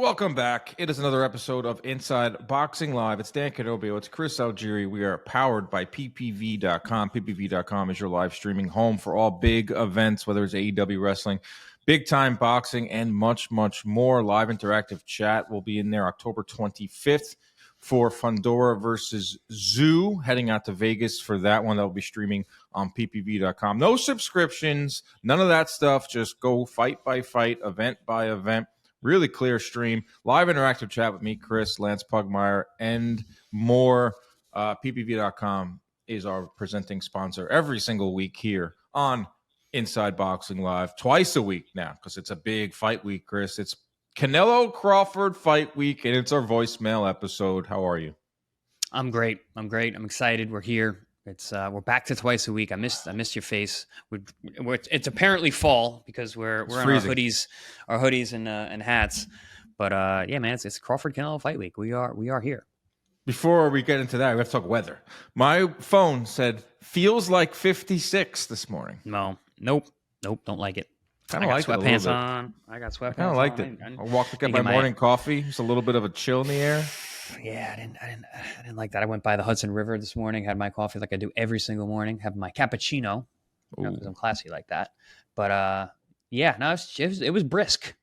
Welcome back. It is another episode of Inside Boxing Live. It's Dan Canobio. It's Chris Algieri. We are powered by ppv.com. ppv.com is your live streaming home for all big events, whether it's AEW wrestling, big time boxing, and much, much more. Live interactive chat will be in there October 25th for Fundora versus Zoo. Heading out to Vegas for that one. That will be streaming on ppv.com. No subscriptions, none of that stuff. Just go fight by fight, event by event. Really clear stream, live interactive chat with me, Chris, Lance Pugmire, and more. PPV.com is our presenting sponsor every single week here on Inside Boxing Live, twice a week now, because it's a big fight week, Chris. It's Canelo Crawford fight week, and it's our voicemail episode. How are you? I'm great. I'm excited. We're here. It's we're back to twice a week. I missed your face. It's apparently fall because we're in our hoodies and hats. But yeah, man, it's Crawford Canelo fight week. We are here. Before we get into that, we have to talk weather. My phone said feels like 56 this morning. Nope. Don't like it. I got sweatpants on. I got sweatpants. I kind of liked it. I walked to get my morning coffee. There's a little bit of a chill in the air. Yeah, I didn't like that. I went by the Hudson River this morning, had my coffee like I do every single morning, have my cappuccino, because I'm classy like that. But yeah, no, it was brisk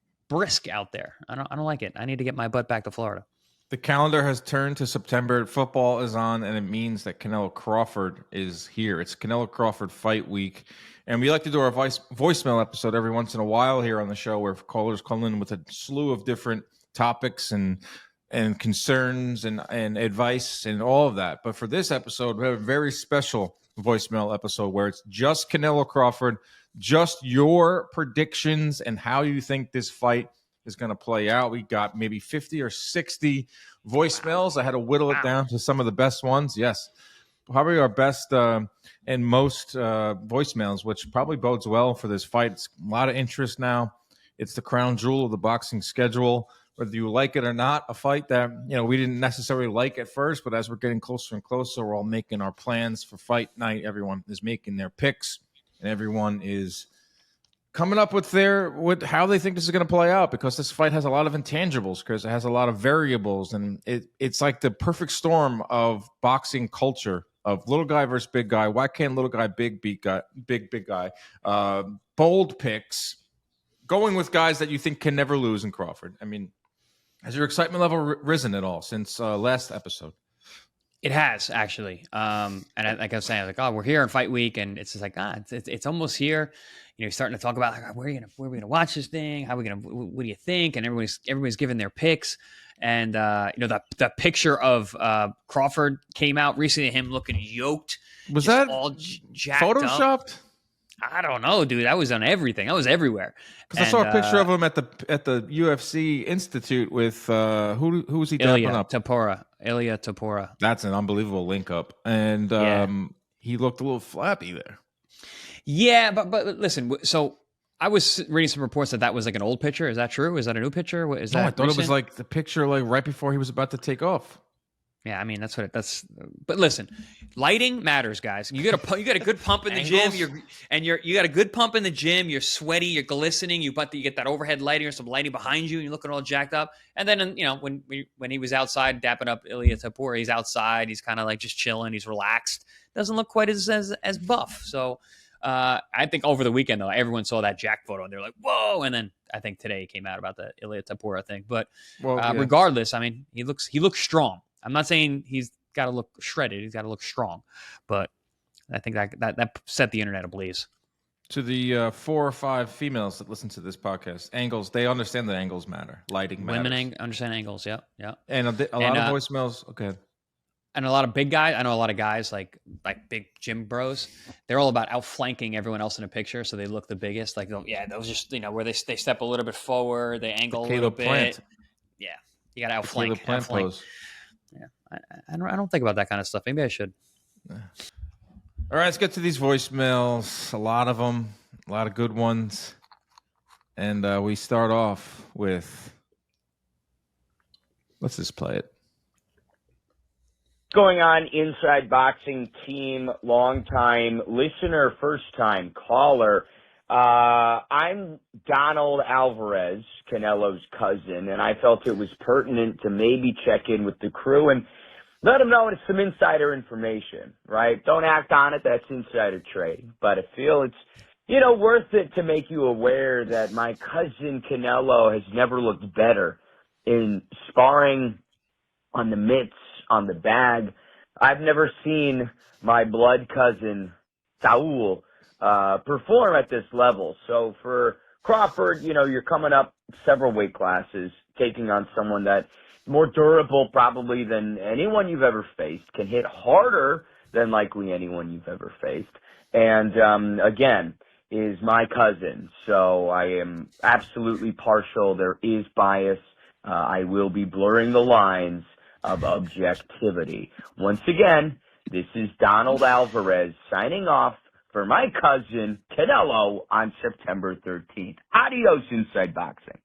out there. I don't like it. I need to get my butt back to Florida. The calendar has turned to September. Football is on, and it means that Canelo Crawford is here. It's Canelo Crawford fight week. And we like to do our voicemail episode every once in a while here on the show where callers call in with a slew of different topics and concerns and advice and all of that. But for this episode, we have a very special voicemail episode where it's just Canelo Crawford, just your predictions and how you think this fight is going to play out. We got maybe 50 or 60 voicemails. I had to whittle it down to some of the best ones. Yes, probably our best and most voicemails, which probably bodes well for this fight. It's a lot of interest now. It's the crown jewel of the boxing schedule. Whether you like it or not, a fight that, we didn't necessarily like at first, but as we're getting closer and closer, we're all making our plans for fight night. Everyone is making their picks, and everyone is coming up with how they think this is going to play out, because this fight has a lot of intangibles, because it has a lot of variables, and it's like the perfect storm of boxing culture of little guy versus big guy. Why can't little guy, big guy, bold picks, going with guys that you think can never lose in Crawford? I mean, has your excitement level risen at all since last episode? It has, actually. Like I was saying, we're here in fight week, and it's just like, it's almost here. You're starting to talk about where are we gonna watch this thing? What do you think? And everybody's giving their picks. And the picture of Crawford came out recently, him looking yoked. Was that all jacked photoshopped? Up. I don't know, dude. I was on everything. I was everywhere. Because I saw a picture of him at the UFC Institute with who was he dapping up? Ilia Topuria. That's an unbelievable link up, and he looked a little flappy there. Yeah, but listen. So I was reading some reports that was like an old picture. Is that true? Is that a new picture? I thought it was like the picture like right before he was about to take off. Yeah, I mean that's. But listen, lighting matters, guys. You got a good pump in the gym. You got a good pump in the gym. You're sweaty. You're glistening. You get that overhead lighting or some lighting behind you, and you're looking all jacked up. And then when he was outside dapping up Ilia Topuria, he's outside. He's kind of like just chilling. He's relaxed. Doesn't look quite as buff. So I think over the weekend though, everyone saw that Jack photo and they're like, whoa. And then I think today it came out about the Ilia Topuria thing. But regardless, I mean, he looks strong. I'm not saying he's got to look shredded. He's got to look strong. But I think that set the internet ablaze. To the 4 or 5 females that listen to this podcast, angles, they understand that angles matter. Lighting matters. Women understand angles, yeah. And a lot of voicemails, okay. And a lot of big guys, I know a lot of guys like big gym bros, they're all about outflanking everyone else in a picture, so they look the biggest. Like, those just, where they step a little bit forward, they angle a little bit. Plant. Yeah, you got to outflank. Pose. Yeah, I don't think about that kind of stuff. Maybe I should. All right, let's get to these voicemails. A lot of them, a lot of good ones. And we start off with, let's just play it. What's going on, Inside Boxing team? Long time listener, first time caller. I'm Donald Alvarez, Canelo's cousin, and I felt it was pertinent to maybe check in with the crew and let them know it's some insider information, right? Don't act on it. That's insider trading. But I feel it's, worth it to make you aware that my cousin Canelo has never looked better in sparring on the mitts, on the bag. I've never seen my blood cousin, Saul, perform at this level. So for Crawford, you're coming up several weight classes, taking on someone that more durable probably than anyone you've ever faced, can hit harder than likely anyone you've ever faced. And, again, is my cousin. So I am absolutely partial. There is bias. I will be blurring the lines of objectivity. Once again, this is Donald Alvarez signing off for my cousin Canelo on September 13th. Adios, Inside Boxing.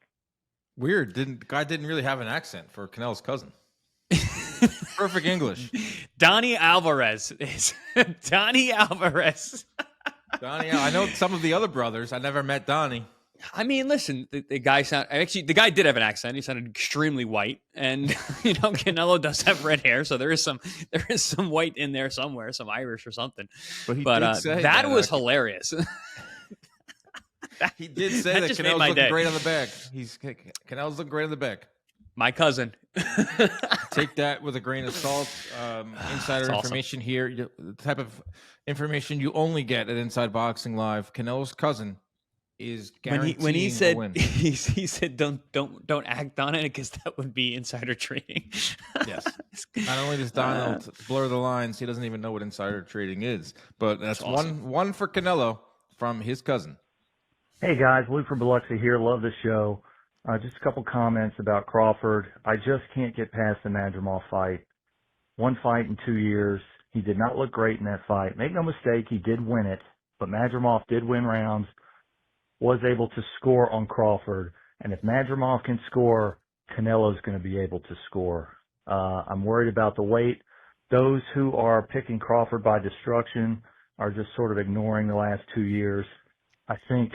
Weird. Guy didn't really have an accent for Canelo's cousin. Perfect English. Donnie Alvarez is Donnie Alvarez. Donnie, I know some of the other brothers. I never met Donnie. I mean, listen, the guy did have an accent. He sounded extremely white, and Canelo does have red hair, so there is some white in there somewhere, some Irish or something. But did say that was hilarious. He did say that Canelo's looking great on the back. Canelo's looking great on the back. My cousin. Take that with a grain of salt. Insider information here, the type of information you only get at Inside Boxing Live. Canelo's cousin is guaranteeing when he said a win. he said don't act on it because that would be insider trading. Yes. Not only does Donald blur the lines, he doesn't even know what insider trading is. But that's awesome. one for Canelo from his cousin. Hey guys, Luke from Biloxi here. Love the show. Just a couple comments about Crawford. I just can't get past the Madrimov fight. One fight in 2 years. He did not look great in that fight. Make no mistake, he did win it. But Madrimov did win rounds, was able to score on Crawford. And if Madrimov can score, Canelo's going to be able to score. I'm worried about the weight. Those who are picking Crawford by destruction are just sort of ignoring the last 2 years. I think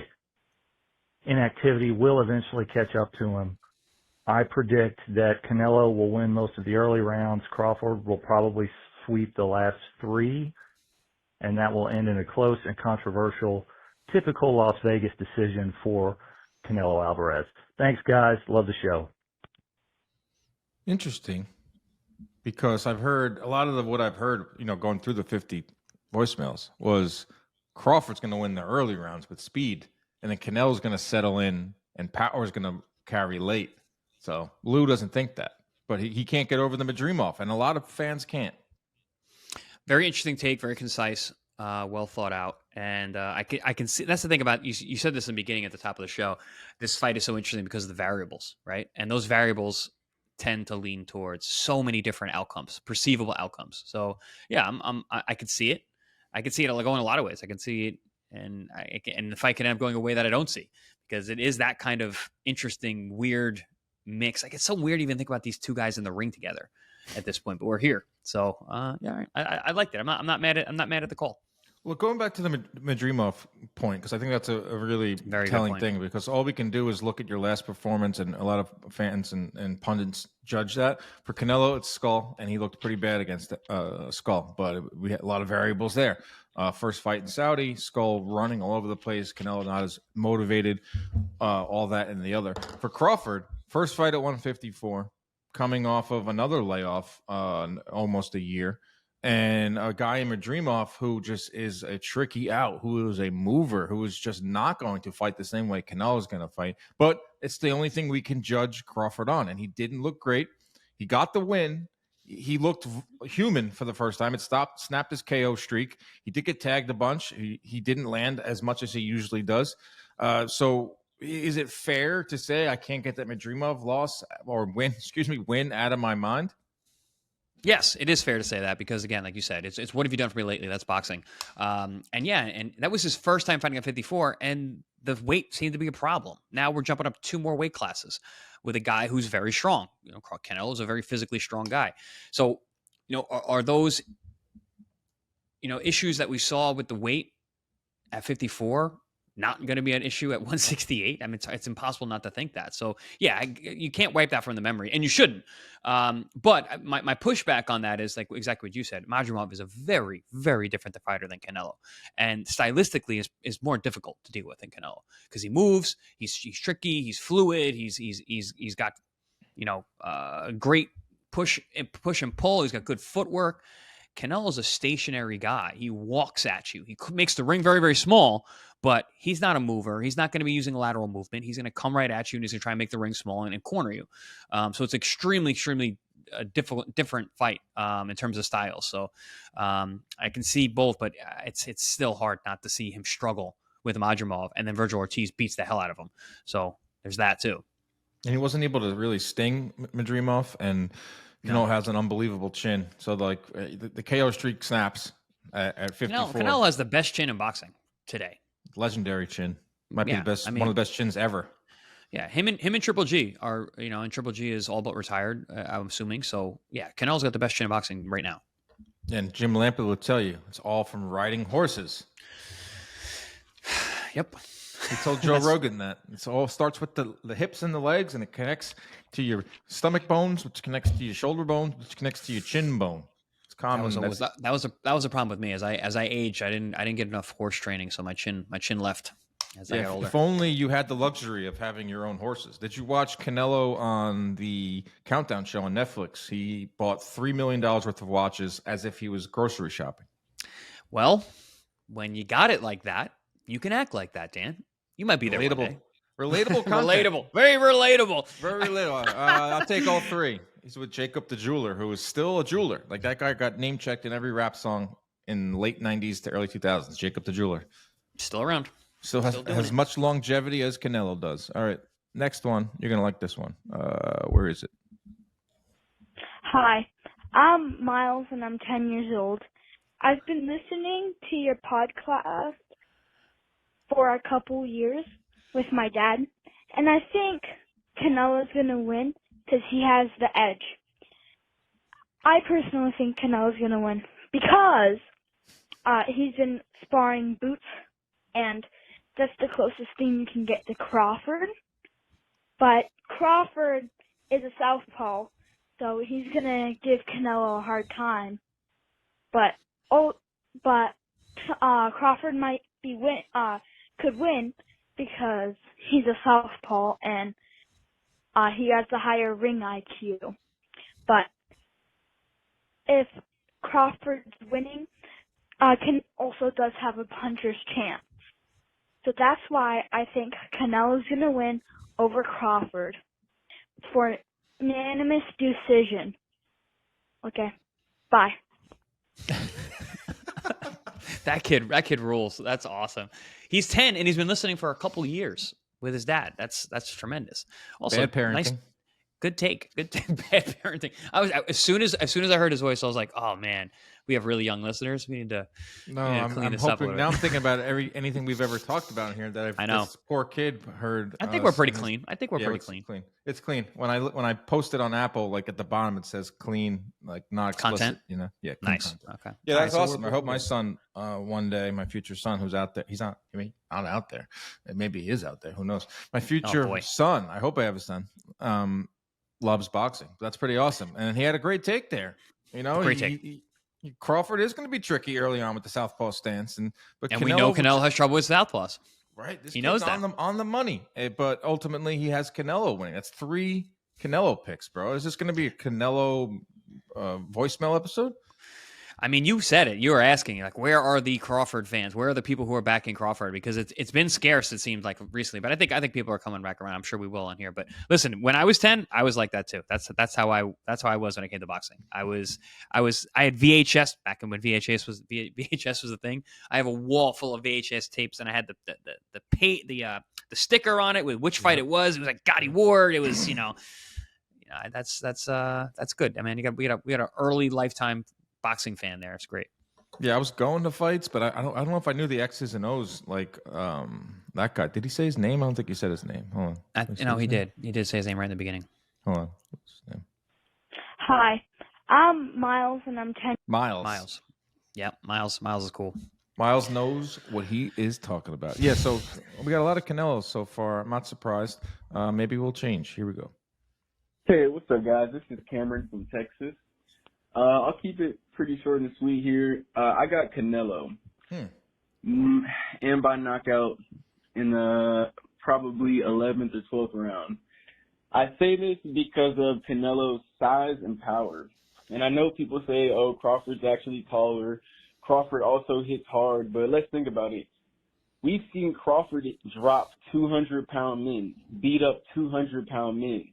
inactivity will eventually catch up to him. I predict that Canelo will win most of the early rounds. Crawford will probably sweep the last 3, and that will end in a close and controversial, typical Las Vegas decision for Canelo Alvarez. Thanks, guys. Love the show. Interesting, because I've heard a lot of what I've heard, going through the 50 voicemails was Crawford's going to win the early rounds with speed, and then Canelo's going to settle in, and Power's going to carry late. So Lou doesn't think that, but he can't get over the Madrimov, and a lot of fans can't. Very interesting take, very concise, well thought out, and I can see. That's the thing about you. You said this in the beginning at the top of the show. This fight is so interesting because of the variables, right? And those variables tend to lean towards so many different outcomes, perceivable outcomes. So yeah, I could see it. I could see it going a lot of ways. I can see it, and the fight can end up going a way that I don't see, because it is that kind of interesting, weird mix. Like, it's so weird to even think about these two guys in the ring together at this point, but we're here. So yeah, I liked it. I'm not mad at the call. Well, going back to the Madrimov point, because I think that's a really Very telling thing, because all we can do is look at your last performance, and a lot of fans and pundits judge that. For Canelo, it's Skull, and he looked pretty bad against Skull, but we had a lot of variables there. First fight in Saudi, Skull running all over the place, Canelo not as motivated, all that and the other. For Crawford, first fight at 154, coming off of another layoff, almost a year. And a guy in Madrimov who just is a tricky out, who is a mover, who is just not going to fight the same way Canelo's going to fight. But it's the only thing we can judge Crawford on. And he didn't look great. He got the win. He looked human for the first time. It snapped his KO streak. He did get tagged a bunch. He didn't land as much as he usually does. So is it fair to say I can't get that Madrimov win out of my mind? Yes, it is fair to say that, because again, like you said, it's what have you done for me lately? That's boxing. And that was his first time fighting at 54, and the weight seemed to be a problem. Now we're jumping up 2 more weight classes with a guy who's very strong. Canelo's a very physically strong guy. So, are those, issues that we saw with the weight at 54 not going to be an issue at 168. I mean, it's impossible not to think that. So yeah, you can't wipe that from the memory, and you shouldn't. But my pushback on that is like exactly what you said. Madrimov is a very, very different fighter than Canelo, and stylistically is more difficult to deal with than Canelo because he moves, he's tricky, he's fluid, he's got great push and pull. He's got good footwork. Canelo's a stationary guy. He walks at you. He makes the ring very, very small, but he's not a mover. He's not going to be using lateral movement. He's going to come right at you, and he's going to try and make the ring small and corner you. So it's extremely, extremely different fight in terms of styles. So I can see both, but it's still hard not to see him struggle with Madrimov, and then Virgil Ortiz beats the hell out of him. So there's that too. And he wasn't able to really sting Madrimov, and Canelo has an unbelievable chin. So like the KO streak snaps at 54. Canelo has the best chin in boxing today. Legendary chin. Might be the best, one of the best chins ever. Yeah, him and Triple G are, and Triple G is all but retired, I'm assuming. So yeah, Canelo's got the best chin in boxing right now. And Jim Lampley will tell you it's all from riding horses. Yep. He told Joe Rogan that it all starts with the hips and the legs, and it connects to your stomach bones, which connects to your shoulder bones, which connects to your chin bone. It's common. That was a problem with me as I aged. I didn't get enough horse training, so my chin left as I got older. If only you had the luxury of having your own horses. Did you watch Canelo on the Countdown show on Netflix? He bought $3 million worth of watches as if he was grocery shopping. Well, when you got it like that, you can act like that, Dan. You might be there one day. Relatable content. Relatable. Very relatable. Very relatable. I'll take all three. He's with Jacob the Jeweler, who is still a jeweler. Like that guy got name checked in every rap song in late 90s to early 2000s. Jacob the Jeweler. Still around. Still has much longevity as Canelo does. All right. Next one. You're going to like this one. Where is it? Hi. I'm Miles, and I'm 10 years old. I've been listening to your podcast for a couple years with my dad, and I think Canelo's going to win because he has the edge. I personally think Canelo's going to win because he's been sparring Boots, and that's the closest thing you can get to Crawford. But Crawford is a southpaw, so he's going to give Canelo a hard time. But Crawford might could win because he's a southpaw and he has a higher ring IQ. But if Crawford's winning, Can also does have a puncher's chance. So that's why I think Canelo's going to win over Crawford for unanimous decision. Okay, bye. That kid rules. That's awesome. He's 10 and he's been listening for a couple years with his dad. That's tremendous. Also, bad parenting. Nice, good take. Bad parenting. As soon as I heard his voice, I was like, oh man, we have really young listeners. We need to clean this up a little bit. Now I'm thinking about anything we've ever talked about here that I know. This poor kid heard. I think we're pretty clean. Pretty clean. It's clean. When I post it on Apple, like at the bottom it says clean, like not explicit. Content. Yeah. Nice. Content. Okay. Yeah, that's awesome. I hope my son one day, my future son, who's out there, he's not. I mean, not out there. Maybe he is out there. Who knows? My future son. I hope I have a son. Loves boxing. That's pretty awesome. And he had a great take there. Great take. Crawford is going to be tricky early on with the southpaw stance, but we know Canelo has trouble with southpaws. Right, he knows that on the money. But ultimately, he has Canelo winning. That's 3 Canelo picks, bro. Is this going to be a Canelo voicemail episode? I mean, you said it. You were asking, like, where are the Crawford fans? Where are the people who are backing Crawford? Because it's been scarce, it seems like recently. But I think people are coming back around. I'm sure we will on here. But listen, when I was 10, I was like that too. That's how I was when it came to boxing. I had VHS back when VHS was the thing. I have a wall full of VHS tapes, and I had the sticker on it with which fight it was. It was like Gotti Ward. It was that's good. I mean, we got an early lifetime boxing fan there. It's great. Yeah, I was going to fights, but I don't know if I knew the X's and O's like that guy. Did he say his name? I don't think he said his name. Hold on. He did. He did say his name right in the beginning. Hold on. What's his name? Hi, I'm Miles, and I'm 10. Miles. Yeah, Miles is cool. Miles knows what he is talking about. Yeah, so we got a lot of Canelos so far. I'm not surprised. Maybe we'll change. Here we go. Hey, what's up, guys? This is Cameron from Texas. I'll keep it pretty short and sweet here. I got Canelo. And by knockout in the probably 11th or 12th round. I say this because of Canelo's size and power. And I know people say, oh, Crawford's actually taller. Crawford also hits hard, but let's think about it. We've seen Crawford drop 200-pound men, beat up 200-pound men.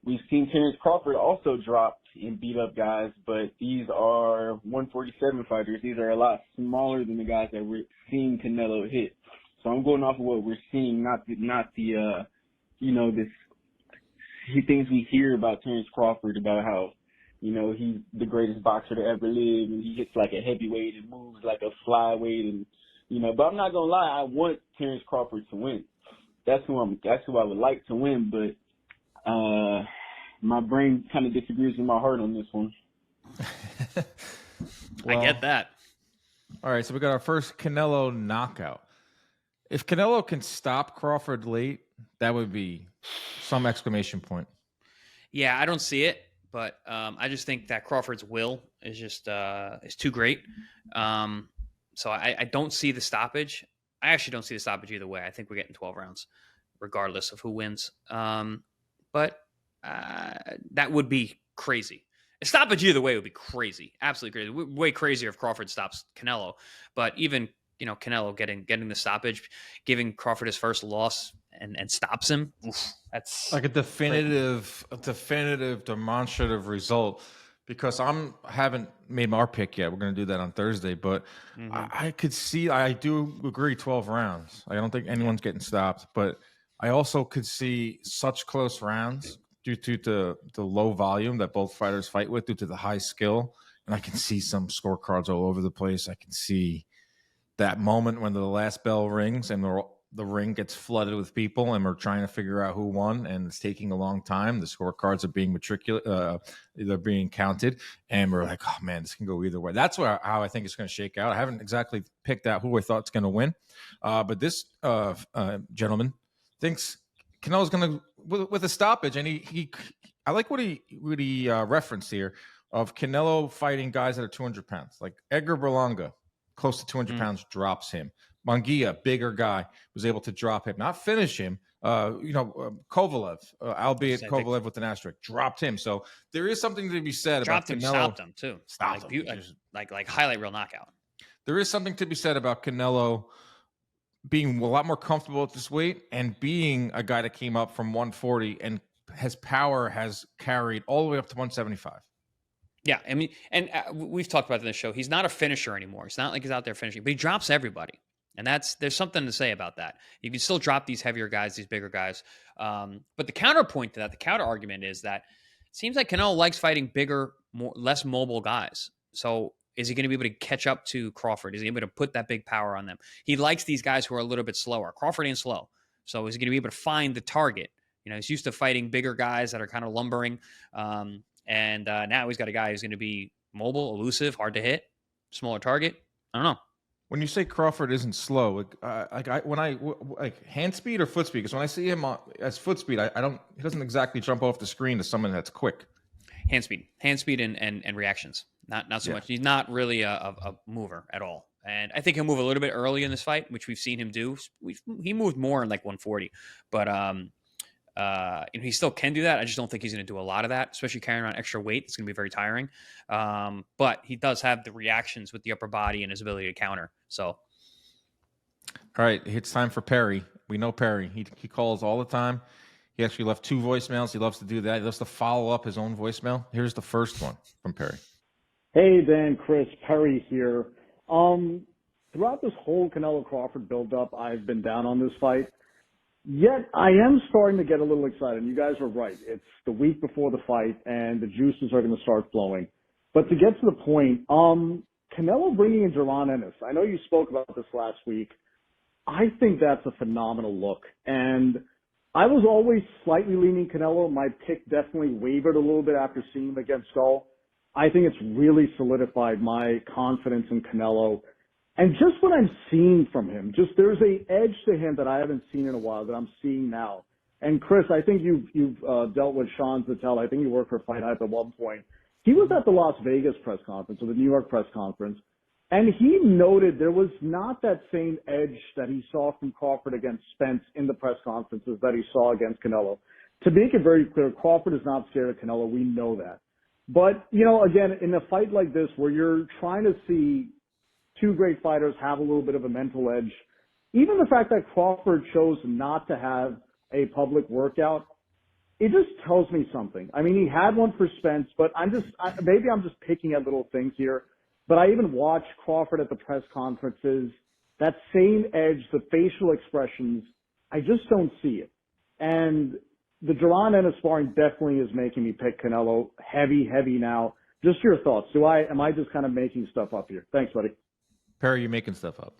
We've seen Terence Crawford also drop and beat up guys, but these are 147 fighters. These are a lot smaller than the guys that we're seeing Canelo hit. So I'm going off of what we're seeing, not the things we hear about Terence Crawford about how, he's the greatest boxer to ever live and he hits like a heavyweight and moves like a flyweight and, but I'm not going to lie, I want Terence Crawford to win. That's who I would like to win, but my brain kind of disagrees with my heart on this one. I get that. All right, so we got our first Canelo knockout. If Canelo can stop Crawford late, that would be some exclamation point. Yeah, I don't see it, but I just think that Crawford's will is just is too great. So I don't see the stoppage. I actually don't see the stoppage either way. I think we're getting 12 rounds, regardless of who wins. But that would be crazy. A stoppage either way would be crazy, absolutely crazy. Way crazier if Crawford stops Canelo. But even Canelo getting the stoppage, giving Crawford his first loss and stops him. Oof, that's like a definitive, demonstrative result. Because haven't made our pick yet. We're going to do that on Thursday, but I could see. I do agree. 12 rounds. I don't think anyone's getting stopped, but I also could see such close rounds due to the low volume that both fighters fight with, due to the high skill, and I can see some scorecards all over the place. I can see that moment when the last bell rings and the ring gets flooded with people and we're trying to figure out who won and it's taking a long time. The scorecards are being they're being counted and we're like, oh man, this can go either way. That's how I think it's going to shake out. I haven't exactly picked out who I thought is going to win. But this gentleman thinks Canelo's going to, with a stoppage. And I like what he referenced here of Canelo fighting guys that are 200 pounds, like Edgar Berlanga, close to 200 pounds, drops him. Munguia, bigger guy, was able to drop him, not finish him. Kovalev, albeit Kovalev with an asterisk, dropped him. So there is something to be said about Canelo. Stopped him too. Stopped him. Like highlight reel knockout. There is something to be said about Canelo being a lot more comfortable at this weight and being a guy that came up from 140 and his power has carried all the way up to 175. Yeah, I mean, and we've talked about it in the show. He's not a finisher anymore. It's not like he's out there finishing, but he drops everybody. And there's something to say about that. You can still drop these heavier guys, these bigger guys. But the counterpoint to that, the counter argument is that it seems like Canelo likes fighting bigger, less mobile guys. So is he going to be able to catch up to Crawford? Is he able to put that big power on them? He likes these guys who are a little bit slower. Crawford ain't slow. So is he going to be able to find the target? He's used to fighting bigger guys that are kind of lumbering. And now he's got a guy who's going to be mobile, elusive, hard to hit, smaller target. I don't know. When you say Crawford isn't slow, like hand speed or foot speed? Because when I see him as foot speed, he doesn't exactly jump off the screen to someone that's quick. Hand speed, and reactions. Not so much. He's not really a mover at all. And I think he'll move a little bit early in this fight, which we've seen him do. He moved more in like 140, but he still can do that. I just don't think he's going to do a lot of that, especially carrying around extra weight. It's going to be very tiring. But he does have the reactions with the upper body and his ability to counter. So, all right, it's time for Perry. We know Perry. He calls all the time. He actually left 2 voicemails. He loves to do that. He loves to follow up his own voicemail. Here's the first one from Perry. Hey, Dan, Chris, Perry here. Throughout this whole Canelo Crawford build-up, I've been down on this fight. Yet I am starting to get a little excited. You guys are right. It's the week before the fight, and the juices are going to start flowing. But to get to the point, Canelo bringing in Jaron Ennis, I know you spoke about this last week. I think that's a phenomenal look. And I was always slightly leaning Canelo. My pick definitely wavered a little bit after seeing him against Skull. I think it's really solidified my confidence in Canelo. And just what I'm seeing from him, just there's a edge to him that I haven't seen in a while that I'm seeing now. And Chris, I think you've dealt with Sean Zattel. I think you worked for Fight Hype at one point. He was at the Las Vegas press conference or the New York press conference, and he noted there was not that same edge that he saw from Crawford against Spence in the press conferences that he saw against Canelo. To make it very clear, Crawford is not scared of Canelo. We know that. But, again, in a fight like this where you're trying to see two great fighters have a little bit of a mental edge, even the fact that Crawford chose not to have a public workout, it just tells me something. I mean, he had one for Spence, but maybe I'm just picking at little things here. But I even watched Crawford at the press conferences. That same edge, the facial expressions, I just don't see it. And the Duran Ennis sparring definitely is making me pick Canelo heavy now. Just your thoughts. Am I just kind of making stuff up here? Thanks, buddy. Perry, you making stuff up?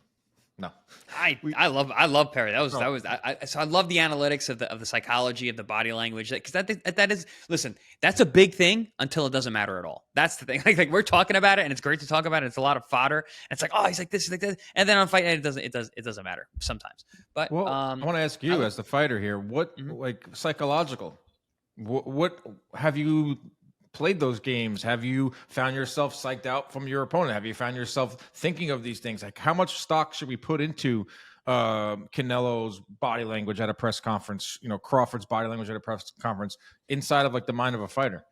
No. I love Perry. So I love the analytics of the psychology of the body language, because that is, listen, that's a big thing until it doesn't matter at all. That's the thing. Like we're talking about it and it's great to talk about it. It's a lot of fodder. And it's like, oh, he's like this, he's like this. And then on fight night, it doesn't matter sometimes. But I want to ask you as the fighter here, what like psychological, what have you played those games? Have you found yourself psyched out from your opponent? Have you found yourself thinking of these things? Like, how much stock should we put into Canelo's body language at a press conference, Crawford's body language at a press conference inside of like the mind of a fighter?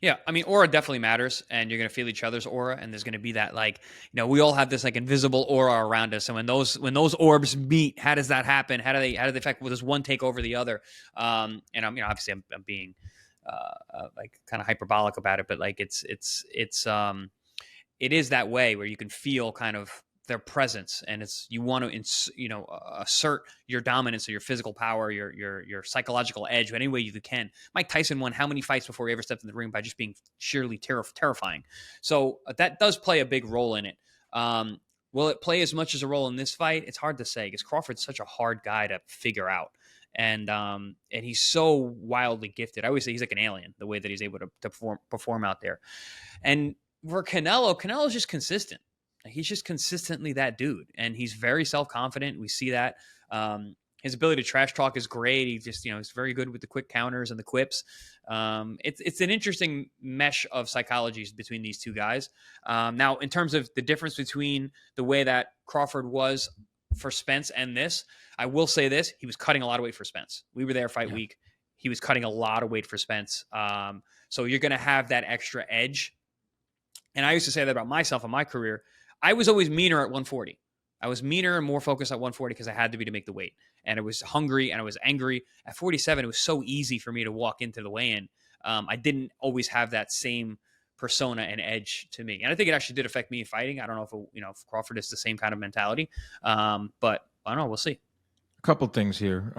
Yeah, I mean, aura definitely matters, and you're going to feel each other's aura, and there's going to be that, like, we all have this like invisible aura around us, and when those orbs meet, how does that happen? How do they affect? Does one take over the other? And obviously I'm being like kind of hyperbolic about it, but like it is that way where you can feel kind of their presence, and you want to assert your dominance or your physical power, your psychological edge any way you can. Mike Tyson won how many fights before he ever stepped in the ring by just being sheerly terrifying. So that does play a big role in it. Will it play as much as a role in this fight? It's hard to say, because Crawford's such a hard guy to figure out. And he's so wildly gifted. I always say he's like an alien, the way that he's able to perform out there. And for Canelo's just consistent. He's just consistently that dude. And he's very self-confident. We see that. His ability to trash talk is great. He just, he's very good with the quick counters and the quips. It's an interesting mesh of psychologies between these two guys. Now, in terms of the difference between the way that Crawford was for Spence and this, I will say this: he was cutting a lot of weight for Spence. We were there fight week. He was cutting a lot of weight for Spence. So you're going to have that extra edge. And I used to say that about myself in my career. I was always meaner at 140. I was meaner and more focused at 140 because I had to be to make the weight. And I was hungry and I was angry. At 47, it was so easy for me to walk into the weigh-in. I didn't always have that same persona and edge to me. And I think it actually did affect me in fighting. I don't know if Crawford is the same kind of mentality. But I don't know. We'll see. A couple things here.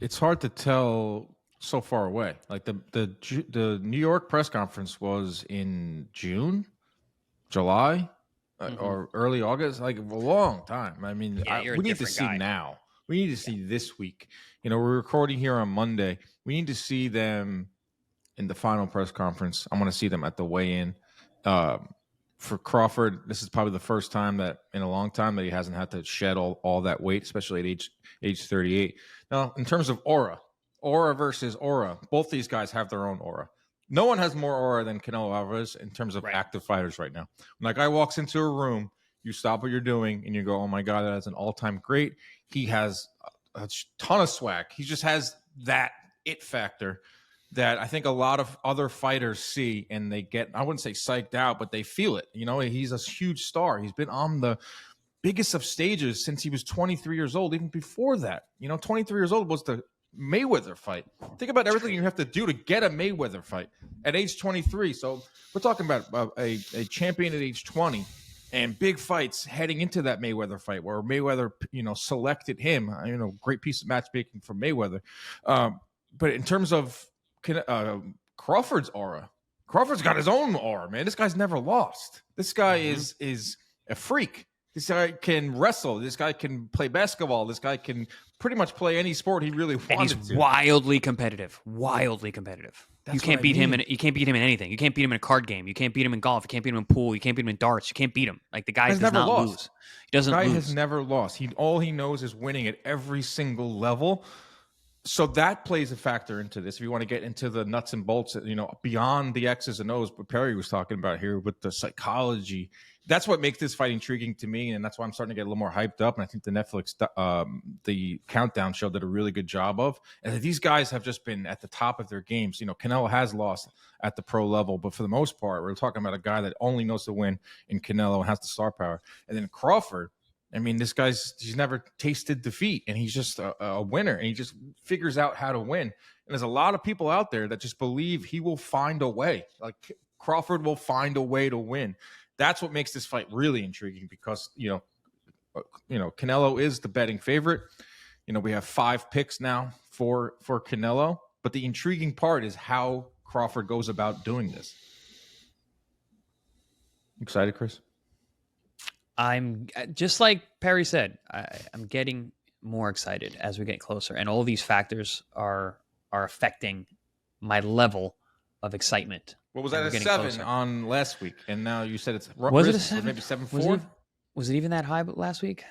It's hard to tell so far away. Like the New York press conference was in June, July, or early August, like a long time. I mean, we need to see now. We need to see this week. We're recording here on Monday. We need to see them in the final press conference. I want to see them at the weigh-in. For Crawford, this is probably the first time that in a long time that he hasn't had to shed all that weight, especially at age 38. Now, in terms of aura versus aura, both these guys have their own aura. No one has more aura than Canelo Alvarez in terms of active fighters right now. When a guy walks into a room, you stop what you're doing and you go, oh my God, that is an all-time great. He has a ton of swag. He just has that it factor that I think a lot of other fighters see, and they get, I wouldn't say psyched out, but they feel it. He's a huge star. He's been on the biggest of stages since he was 23 years old, even before that. 23 years old was the Mayweather fight. Think about everything you have to do to get a Mayweather fight at age 23. So we're talking about a champion at age 20 and big fights heading into that Mayweather fight where Mayweather, selected him. Great piece of matchmaking from Mayweather. But in terms of Crawford's aura, Crawford's got his own aura, man. This guy's never lost. This guy is a freak. This guy can wrestle. This guy can play basketball. This guy can pretty much play any sport he really wanted And he's to. wildly competitive. Wildly competitive. You can't beat him in anything. You can't beat him in a card game. You can't beat him in golf. You can't beat him in pool. You can't beat him in darts. You can't beat him. Like the guy does not lose. He doesn't lose. The guy has never lost. All he knows is winning at every single level. So that plays a factor into this. If you want to get into the nuts and bolts, beyond the X's and O's, what Perry was talking about here with the psychology, that's what makes this fight intriguing to me, and that's why I'm starting to get a little more hyped up. And I think the Netflix, the Countdown show did a really good job of. And these guys have just been at the top of their games. Canelo has lost at the pro level, but for the most part, we're talking about a guy that only knows to win in Canelo and has the star power. And then Crawford, I mean, he's never tasted defeat, and he's just a winner, and he just figures out how to win. And there's a lot of people out there that just believe he will find a way. Like Crawford will find a way to win. That's what makes this fight really intriguing because, Canelo is the betting favorite. We have 5 picks now for Canelo, but the intriguing part is how Crawford goes about doing this. Excited, Chris? I'm just like Perry said, I'm getting more excited as we get closer, and all these factors are affecting my level of excitement. What was that, a 7 closer on last week? And now you said it's was it a 7? Maybe 7-4? Was it even that high last week?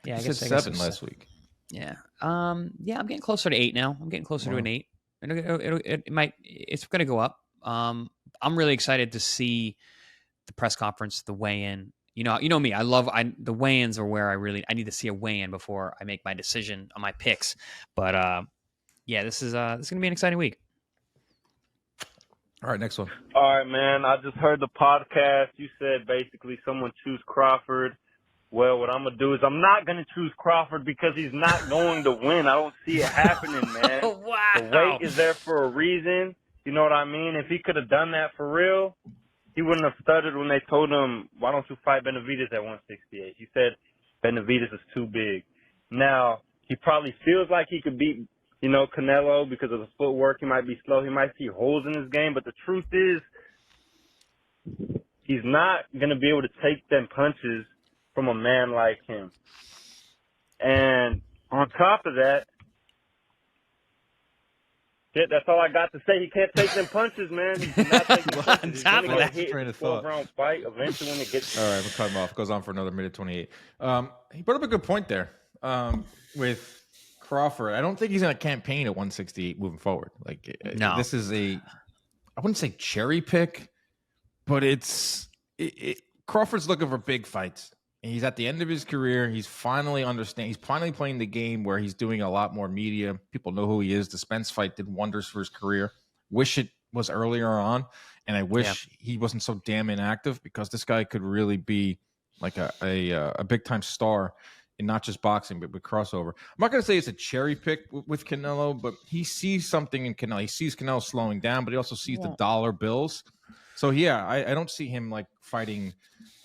Yeah, I guess 7 last week. Yeah. I'm getting closer to 8 now. I'm getting closer to an 8. It's going to go up. I'm really excited to see the press conference, the weigh-in. You know me. The weigh-ins are where I need to see a weigh-in before I make my decision on my picks. But this is going to be an exciting week. All right, next one. All right, man. I just heard the podcast. You said basically someone choose Crawford. Well, what I'm going to do is I'm not going to choose Crawford because he's not going to win. I don't see it happening, man. Wow. The weight is there for a reason. You know what I mean? If he could have done that for real, he wouldn't have stuttered when they told him, why don't you fight Benavidez at 168? He said Benavidez is too big. Now, he probably feels like he could beat, Canelo because of the footwork. He might be slow. He might see holes in his game. But the truth is, he's not going to be able to take them punches from a man like him. And on top of that, shit, that's all I got to say. He can't take them punches, man. He's not taking punches. He's going to go hit in a 12-round fight eventually when it gets... All right, we'll cut him off. Goes on for another minute 28. He brought up a good point there with Crawford. I don't think he's going to campaign at 168 moving forward. No. This is I wouldn't say cherry pick, but Crawford's looking for big fights. He's at the end of his career. He's finally playing the game where he's doing a lot more media. People know who he is. The Spence fight did wonders for his career. Wish it was earlier on, and I wish he wasn't so damn inactive because this guy could really be like a big time star in not just boxing but with crossover. I'm not going to say it's a cherry pick with Canelo, but he sees something in Canelo. He sees Canelo slowing down, but he also sees the dollar bills. So I don't see him like fighting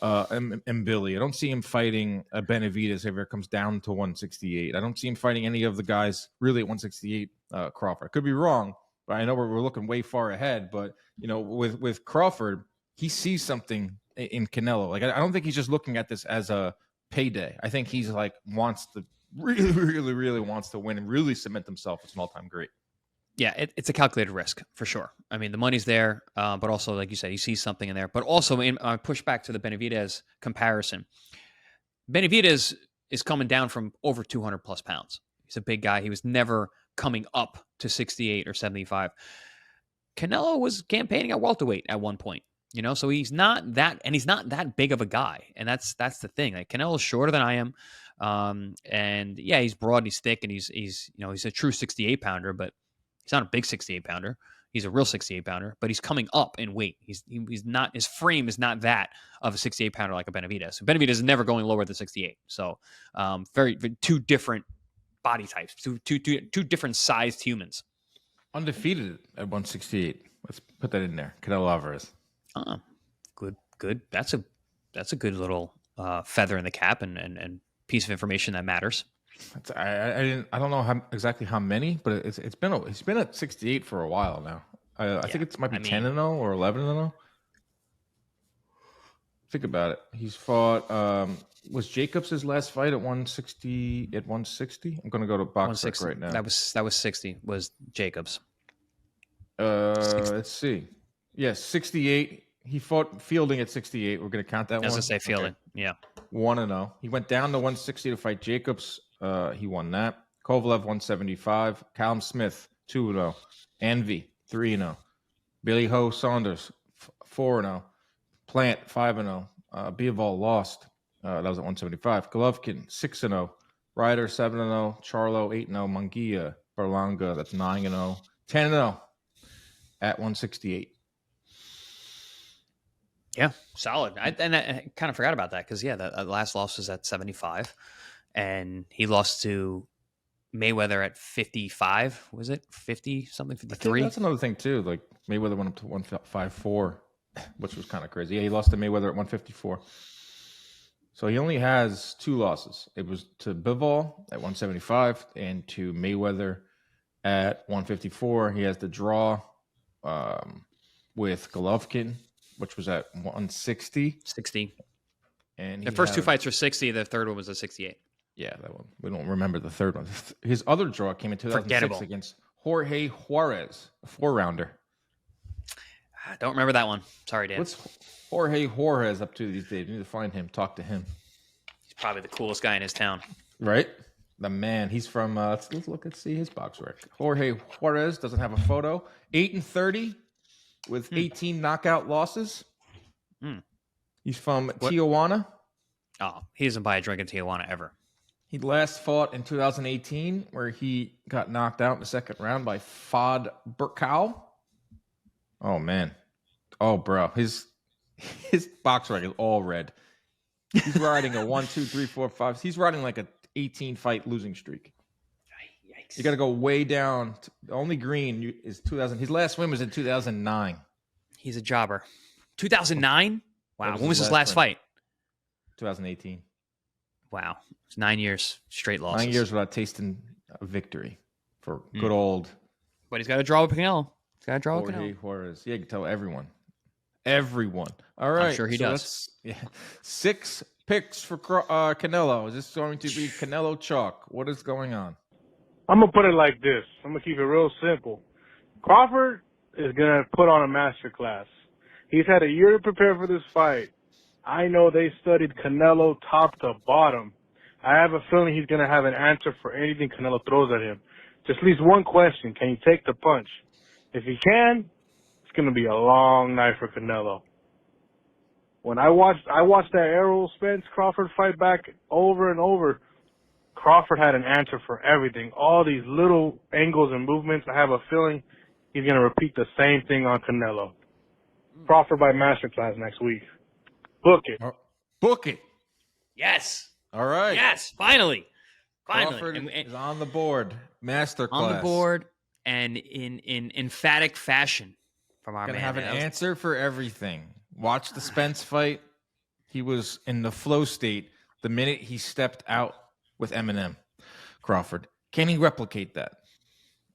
Billy. I don't see him fighting Benavidez if it comes down to 168. I don't see him fighting any of the guys really at 168. Crawford. I could be wrong, but I know we're looking way far ahead. But with Crawford, he sees something in Canelo. Like I don't think he's just looking at this as a payday. I think he's like wants to really wants to win and really cement himself as an all-time great. Yeah, it's a calculated risk for sure. I mean, the money's there, but also, like you said, he sees something in there. But also, push back to the Benavidez comparison. Benavidez is coming down from over 200 plus pounds. He's a big guy. He was never coming up to 68 or 75. Canelo was campaigning at welterweight at one point, so he's not that big of a guy. And that's the thing. Like Canelo's shorter than I am. And yeah, he's broad and he's thick and he's a true 68 pounder, but he's not a big 68 pounder. He's a real 68 pounder, but he's coming up in weight. He's not, his frame is not that of a 68 pounder like a Benavidez. Benavidez is never going lower than 68. So, very two different body types, two different sized humans. Undefeated at 168. Let's put that in there. Canelo Alvarez. Good. That's a good little feather in the cap and piece of information that matters. I don't know exactly how many, but he's been at 68 for a while now. I think it might be 10-0 or 11-0. Think about it. He's fought. Was Jacobs his last fight at 160? At 160, I'm going to go to BoxRec right now. That was 60. Was Jacobs? 60. Let's see. Yes, 68. He fought Fielding at 68. We're going to count that one. As I say, Fielding. Okay. Yeah. 1-0. He went down to 160 to fight Jacobs. He won that. Kovalev 175. Callum Smith 2-0. Envy 3-0. Billy Ho Saunders 4-0. Plant 5-0. Bivol lost. That was at 175. Golovkin 6-0. Ryder 7-0. Charlo 8-0. Munguia Berlanga, that's 9-0. 10-0 at 168. Yeah, solid. I kind of forgot about that because the last loss was at 75, and he lost to Mayweather at 55. Was it 50 something? 53. That's another thing too. Like Mayweather went up to 154, which was kind of crazy. Yeah, he lost to Mayweather at 154. So he only has 2 losses. It was to Bivol at 175 and to Mayweather at 154. He has the draw with Golovkin, which was at 160. 60. And the first 2 fights were 60. The third one was a 68. Yeah, that one. We don't remember the third one. His other draw came in 2006 against Jorge Juarez, a 4-rounder. I don't remember that one. Sorry, Dan. What's Jorge Juarez up to these days? We need to find him, talk to him. He's probably the coolest guy in his town. Right? The man. He's from, let's see his box record. Jorge Juarez doesn't have a photo. 8-30 with 18 knockout losses. He's from Tijuana. Oh, he doesn't buy a drink in Tijuana ever. He last fought in 2018 where he got knocked out in the second round by Fod Burkow. Oh, man. Oh, bro. His box record is all red. He's riding a 1, 2, 3, 4, 5. He's riding like a 18-fight losing streak. Yikes. You got to go way down. The only green is 2000. His last win was in 2009. He's a jobber. 2009? Wow. When was his last fight? 2018. Wow. It's 9 years straight losses. 9 years without tasting a victory for good old. But he's got to draw with Canelo. He's got to draw with Canelo. Juarez. Yeah, you can tell everyone. Everyone. All right. I'm sure he does. 6 picks for Canelo. Is this going to be Canelo chalk? What is going on? I'm going to put it like this. I'm going to keep it real simple. Crawford is going to put on a masterclass. He's had a year to prepare for this fight. I know they studied Canelo top to bottom. I have a feeling he's going to have an answer for anything Canelo throws at him. Just leaves one question. Can he take the punch? If he can, it's going to be a long night for Canelo. When I watched that Errol Spence Crawford fight back over and over, Crawford had an answer for everything. All these little angles and movements, I have a feeling he's going to repeat the same thing on Canelo. Crawford by masterclass next week. Book it. Book it. Yes. All right. Yes. Finally. Crawford is on the board. Masterclass. On the board and in emphatic fashion from our man. Gonna have an answer for everything. Watch the Spence fight. He was in the flow state the minute he stepped out with Eminem. Crawford. Can he replicate that?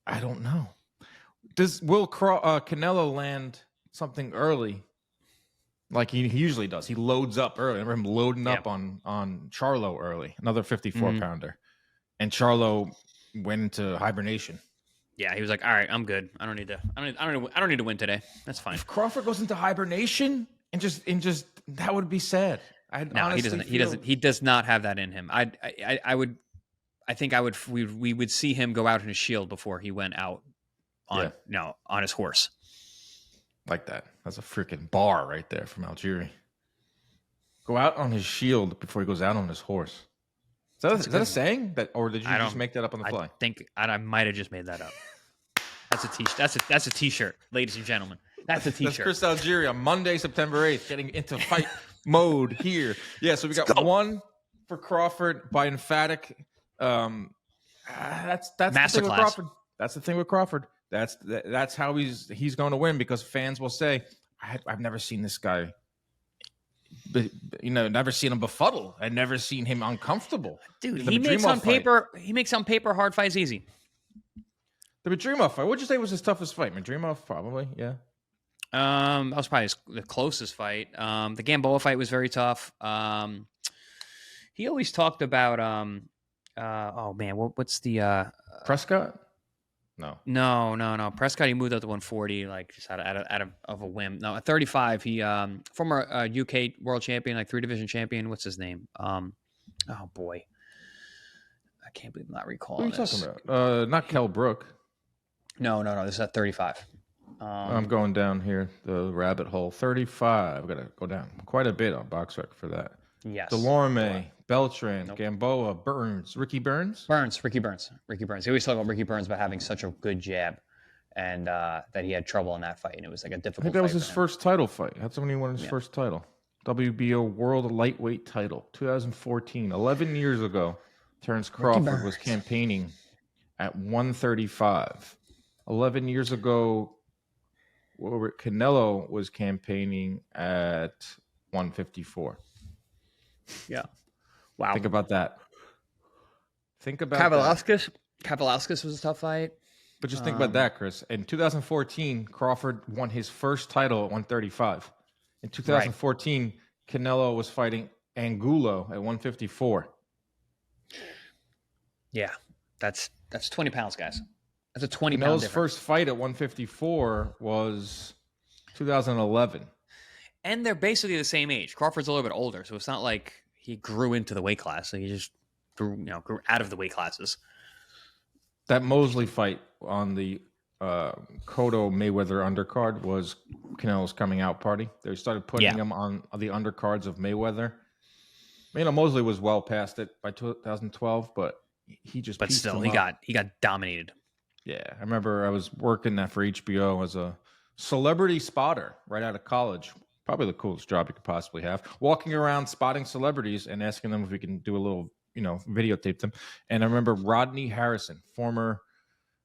I don't know. Will Canelo land something early? Like he usually does. He loads up early. I remember him loading up on Charlo early, another 54-pounder. And Charlo went into hibernation. Yeah, he was like, "All right, I'm good. I don't need to win today. That's fine." If Crawford goes into hibernation and just that would be sad. He doesn't. He does not have that in him. We would see him go out in his shield before he went out on his horse. Like that. That's a freaking bar right there from Algieri. Go out on his shield before he goes out on his horse. Is that a saying? Or did you just make that up on the fly? I think I might have just made that up. That's a t-shirt, ladies and gentlemen. That's a t-shirt. That's Chris Algieri on Monday, September 8th, getting into fight mode here. Yeah, so we got one for Crawford by emphatic. That's the thing with Crawford. That's the thing with Crawford. That's how he's going to win, because fans will say, I've never seen this guy, never seen him befuddled. I've never seen him uncomfortable. Dude, he makes on paper hard fights easy. The Madrimov fight, what'd you say was his toughest fight? Madrimov, probably, yeah. That was probably the closest fight. The Gamboa fight was very tough. He always talked about oh man, what's the Prescott? No. Prescott, he moved up to 140, like just out of a whim. No, at 35, he former UK world champion, like 3-division champion. What's his name? Oh boy, I can't believe I'm not recalling. What are you talking about? Not Kell Brook. No. This is at 35. I'm going down here the rabbit hole. 35. I've got to go down quite a bit on BoxRec for that. Yes. Delorme, Beltran, Nope. Gamboa, Burns, Ricky Burns. Ricky Burns. He always talk about Ricky Burns about having such a good jab, and that he had trouble in that fight, and it was like a difficult. I think that was fight his first title fight. Had somebody won his first title, WBO World Lightweight title, 2014, 11 years ago. Terence Crawford was campaigning at 135. 11 years ago, Canelo was campaigning at 154. Yeah. Wow. Think about that. Think about that. Kavalauskas was a tough fight. But just think about that, Chris. In 2014, Crawford won his first title at 135. In 2014, Canelo was fighting Angulo at 154. Yeah. That's 20 pounds, guys. That's a 20 pound Canelo's difference. first fight at 154 was 2011. And they're basically the same age. Crawford's a little bit older, so it's not like he grew into the weight class. So he just grew out of the weight classes. That Mosley fight on the Cotto Mayweather undercard was Canelo's coming out party. They started putting him on the undercards of Mayweather. Mosley was well past it by 2012, but he just. But still, he got dominated. Yeah, I remember I was working that for HBO as a celebrity spotter right out of college. Probably the coolest job you could possibly have. Walking around spotting celebrities and asking them if we can do a little, videotape them. And I remember Rodney Harrison, former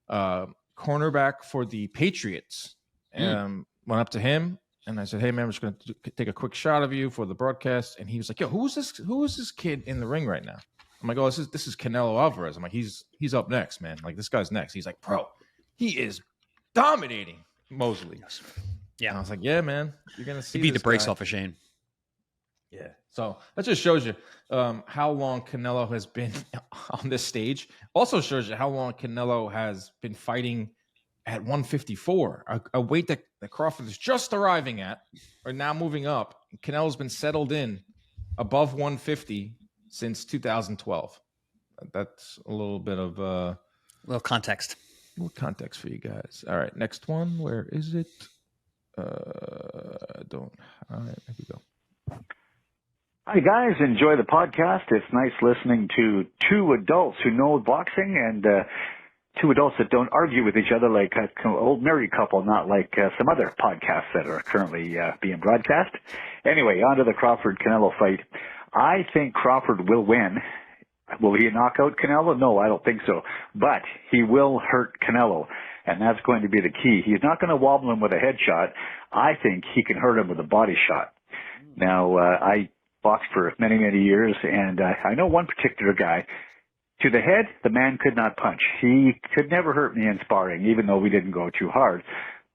cornerback for the Patriots, went up to him and I said, "Hey man, I'm just going to take a quick shot of you for the broadcast." And he was like, "Yo, who is this kid in the ring right now?" I'm like, "Oh, this is Canelo Alvarez." I'm like, he's up next, man. Like, this guy's next. He's like, "Bro, he is dominating Mosley." Yeah. And I was like, "Yeah, man, you're gonna see." He beat this the brakes guy. off of Shane. Yeah. So that just shows you how long Canelo has been on this stage. Also shows you how long Canelo has been fighting at 154, a weight that Crawford is just arriving at, or now moving up. Canelo's been settled in above 150 since 2012. That's a little bit of a little context. A little context for you guys. All right, next one. Where is it? All right, here we go. Hi guys, enjoy the podcast. It's nice listening to two adults who know boxing and two adults that don't argue with each other like an old married couple, not like some other podcasts that are currently being broadcast. Anyway, on to the Crawford-Canelo fight. I think Crawford will win. Will he knock out Canelo? No, I don't think so. But he will hurt Canelo, and that's going to be the key. He's not going to wobble him with a headshot. I think he can hurt him with a body shot. Now, I boxed for many, many years, and I know one particular guy. To the head, the man could not punch. He could never hurt me in sparring, even though we didn't go too hard.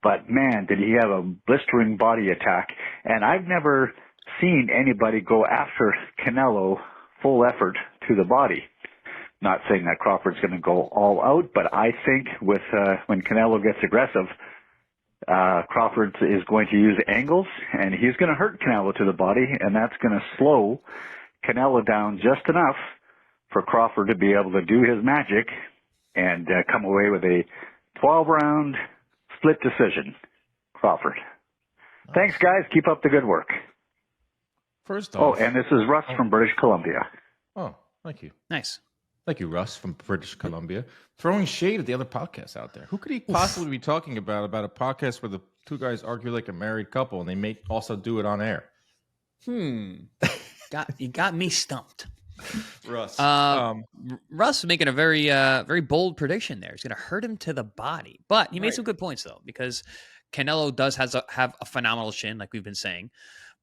But, man, did he have a blistering body attack. And I've never seen anybody go after Canelo full effort to the body. Not saying that Crawford's going to go all out, but I think with when Canelo gets aggressive, Crawford is going to use angles, and he's going to hurt Canelo to the body, and that's going to slow Canelo down just enough for Crawford to be able to do his magic and come away with a 12-round split decision. Crawford. Thanks, guys. Keep up the good work. First off. Oh, and this is Russ from British Columbia. Oh, thank you. Nice. Thank you, Russ from British Columbia. Throwing shade at the other podcasts out there. Who could he possibly be talking about a podcast where the two guys argue like a married couple and they may also do it on air? You got me stumped. Russ. Russ making a very bold prediction there. He's going to hurt him to the body. But he made some good points, though, because Canelo does have a phenomenal chin, like we've been saying.